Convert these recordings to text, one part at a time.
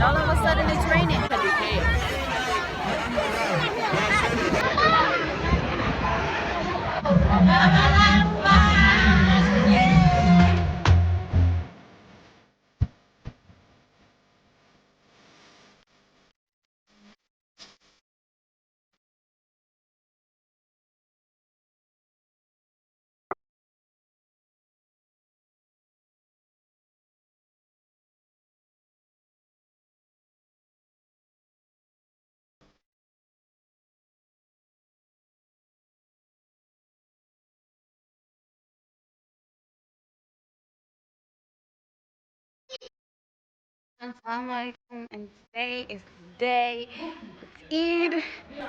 all of a sudden it's raining. Assalamualaikum, and today is the day it's Eid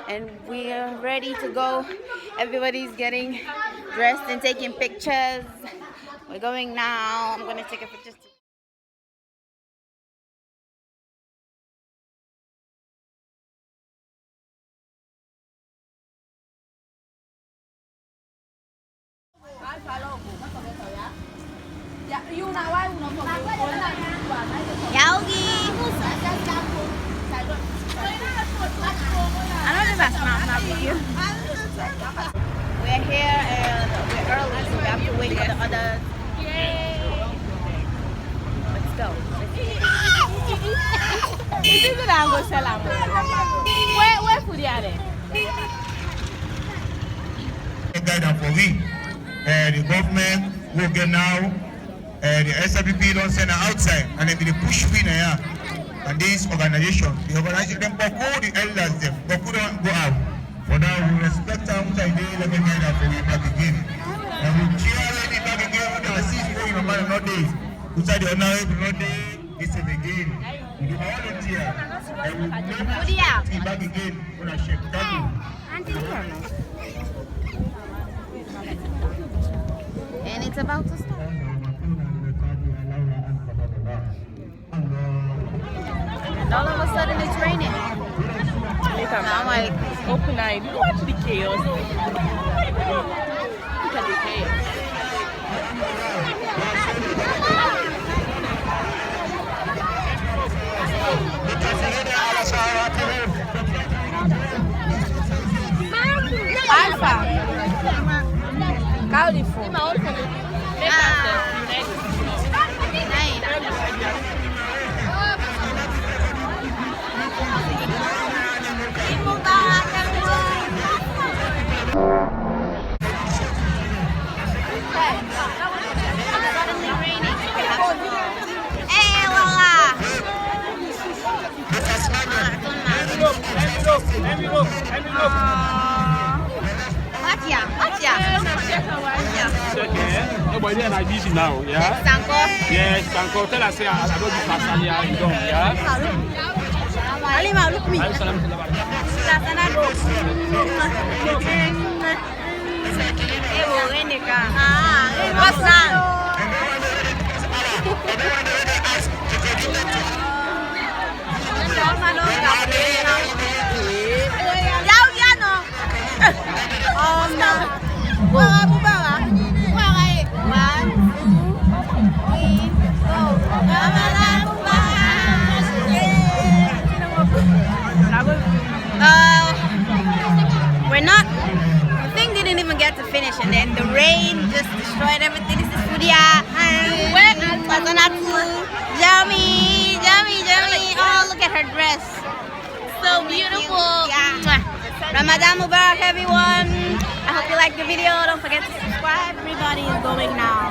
and we are ready to go. Everybody's getting dressed and taking pictures. We're going now. I'm gonna take a picture. Yaugi. I don't know if that's not video. We're here and we're early, so we have to wait for the others. Let's go. This is an Ango Salam. Where food are they? Guide for we. The government will get now. The SWP don't send her outside, and then they push we now. And this organization, the organization, them all the elders, them, but don't go out. For now, we respect our much idea, let me guide for we back again. And we cheer lady back again with our assist for you, no matter no days. Inside the honorable no day, this is again. We do volunteer, and we never back again when I shake down. And it's about to start. And all of a sudden it's raining. I'm like, open eyed. Watch the chaos. Look at the chaos. Alpha. California. Nobody and I busy now, yeah? Sanko. Yes, Sanko. Tell us, I don't be fast, yeah, you don't, yeah? Ali Maluk me. What's that? We're not. The thing didn't even get to finish, and then the rain just destroyed everything. This is Fudia. Where Pasanatu, Jami. Oh, look at her dress. So beautiful. Yeah. Ramadan Mubarak, everyone. I hope you liked the video. Don't forget to subscribe. Everybody is going now.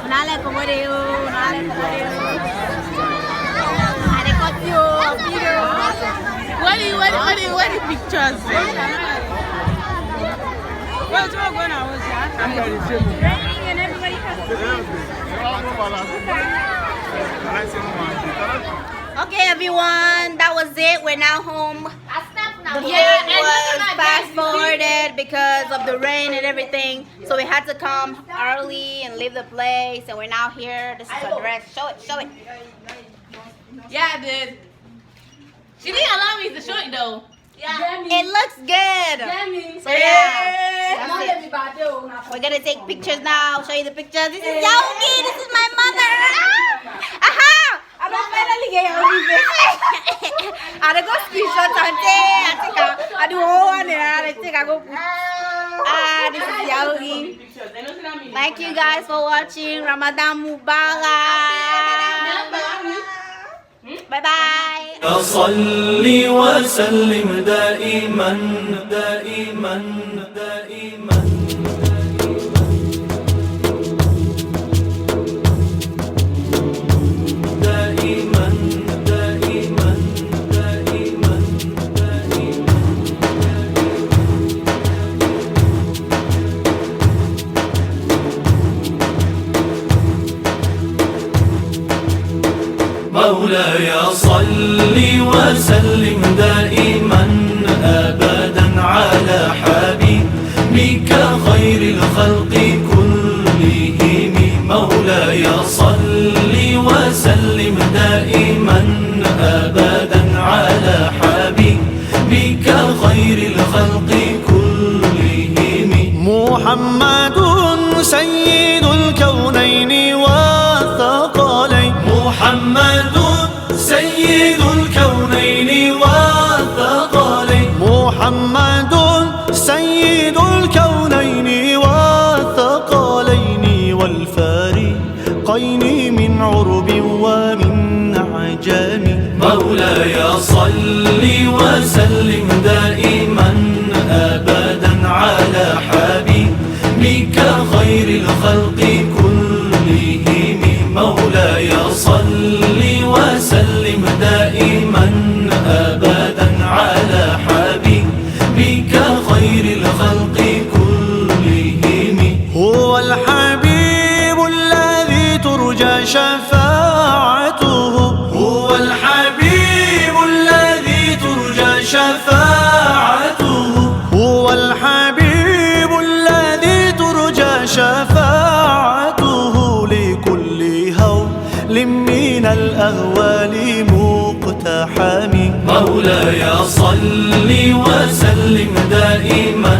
Nale como de you. What the pictures? What's going on? Raining and everybody has Okay, everyone, that was it. We're now home. The food was fast forwarded because of the rain and everything, so we had to come early and leave the place. And we're now here. This is her dress. Show it. Yeah, I did. She didn't allow me to show it though. Yeah, it looks good. So yeah, that's it. We're gonna take pictures now. I'll show you the pictures. This is Yaogi. This is my mother. I go screenshot and take I do one and I take I go put. This is Yaogi. Thank you guys for watching. Ramadan Mubarak. Bye bye. صلي وسلم دائما دائما دائما دائما دائما دائما دائما مولاي صل وسلم دائما أبدا على حبيبك خير الخلق كلهم مولاي صل وسلم دائما أبدا على حبيبك خير الخلق كلهم محمد سيد الكونين والثقلين محمد سيد الكونين والثقلين محمد سيد الكونين والثقلين والفريقين من عرب ومن عجم مولاي صل وسلم دائما أبدا على حبيبك خير الخلق كلهم مولاي صل وسلم دائما أبدا على حبيبك خير الخلق كلهم هو الحبيب الذي ترجى شفاعته هو الحبيب الذي ترجى شفاعته هو الحبيب الذي ترجى شفاعته لكل هول من الأهوال مقتحم مولاي صل وسلم دائما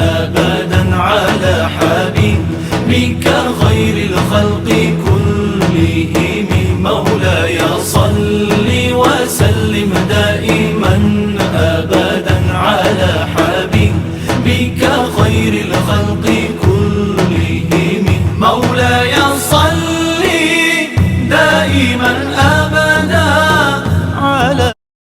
أبدا على حبيبك خير الخلق كلهم مولاي صل وسلم دائما أبدا على حبيبك خير الخلق